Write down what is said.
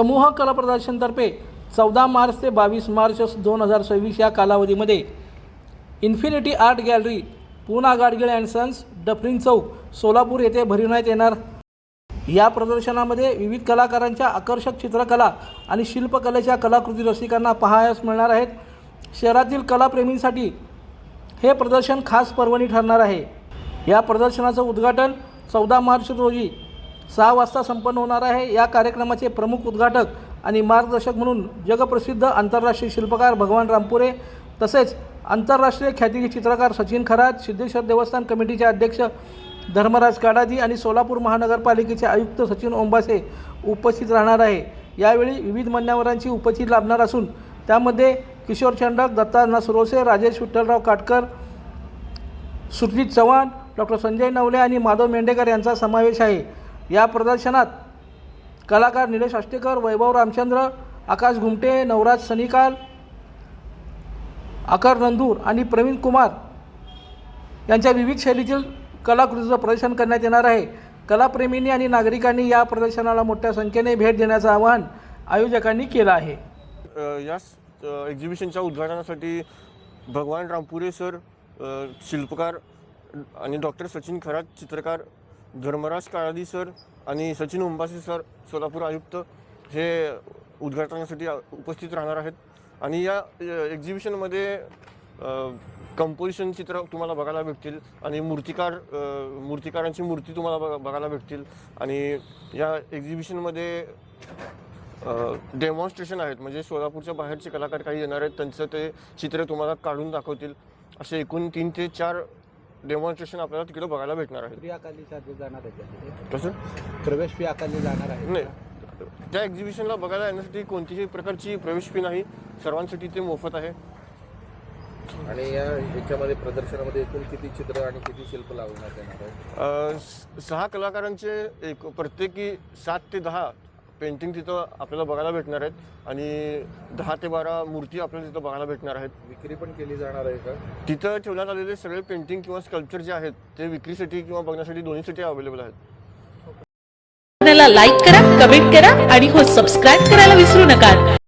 समूह कला प्रदर्शनतर्फे 14 मार्च ते 22 मार्च 2026 या कालावधीमध्ये infinity art gallery, Poona Gadgil and sons, Dufferin Chowk, Solapur येथे भरविण्यात येणार। या प्रदर्शनामध्ये विविध कलाकारांच्या आकर्षक चित्रकला आणि शिल्पकलेच्या कलाकृती रसिकांना पाहायला मिळणार आहेत। शहरातील कलाप्रेमींसाठी हे प्रदर्शन खास पर्वणी ठरणार आहे। या प्रदर्शनाचं उद्घाटन 14 मार्च रोजी 6 वाजता संपन्न होणार आहे। या कार्यक्रमाचे प्रमुख उद्घाटक आणि मार्गदर्शक म्हणून जगप्रसिद्ध आंतरराष्ट्रीय शिल्पकार भगवान रामपुरे तसेच आंतरराष्ट्रीय ख्यातीचे चित्रकार सचिन खरात, सिद्धेश्वर देवस्थान कमिटीचे अध्यक्ष धर्मराज काडादी आणि सोलापूर महानगरपालिकेचे आयुक्त सचिन ओंबासे उपस्थित राहणार आहे। यावेळी विविध मान्यवरांची उपस्थिती लाभणार असून त्यामध्ये किशोर चंडक, दत्ता नसरोसे, राजेश विठ्ठलराव काटकर, सुरजित चव्हाण, डॉक्टर संजय नवले आणि माधव मेंढेकर यांचा समावेश आहे। या प्रदर्शनात कलाकार निलेश आष्टेकर, वैभव रामचंद्र, आकाश घुमटे, नवराज सनिकाल, आकार नंदूर आणि प्रवीण कुमार यांच्या विविध शैलीतील कलाकृतीचं प्रदर्शन करण्यात येणार आहे। कलाप्रेमींनी आणि नागरिकांनी या प्रदर्शनाला मोठ्या संख्येने भेट देण्याचं आवाहन आयोजकांनी केलं आहे। या एक्झिबिशनच्या उद्घाटनासाठी भगवान रामपुरे सर, शिल्पकार आणि डॉक्टर सचिन खरात, चित्रकार, धर्मराज काडादी सर आणि सचिन ओंबासे सर, सोलापूर आयुक्त हे उद्घाटनासाठी उपस्थित राहणार आहेत। आणि या एक्झिबिशनमध्ये कंपोजिशन चित्र तुम्हाला बघायला भेटतील आणि मूर्तिकारांची मूर्ती तुम्हाला बघायला भेटतील। आणि या एक्झिबिशनमध्ये डेमॉन्स्ट्रेशन आहेत, म्हणजे सोलापूरच्या बाहेरचे कलाकार काही येणार आहेत, त्यांचं ते चित्र तुम्हाला काढून दाखवतील। असे एकूण 3 ते 4 डेमॉन्स्ट्रेशन आपल्याला तिकडे बघायला भेटणार आहे। कसं प्रवेश फी आकारली जाणार आहे? नाही, त्या एक्झिबिशनला बघायला येण्यासाठी कोणतीही प्रकारची प्रवेश फी नाही, सर्वांसाठी ते मोफत आहे। आणि याच्यामध्ये प्रदर्शनामध्ये एकूण किती चित्र आणि किती शिल्प लावण्यात येणार आहे? 6 कलाकारांचे प्रत्येकी 7 ते 10 पेंटिंग तिथं आपल्याला बघायला भेटणार आहेत आणि 10 ते 12 मूर्ती आपल्याला तिथं बघायला भेटणार आहेत। विक्री पण केली जाणार आहे का? तिथं ठेवण्यात आलेले सगळे पेंटिंग किंवा स्कल्पचर जे आहेत ते विक्रीसाठी किंवा बघण्यासाठी दोन्हीसाठी अवेलेबल आहेत। लाईक करा, कमेंट करा आणि हो सबस्क्राईब करायला विसरू नका।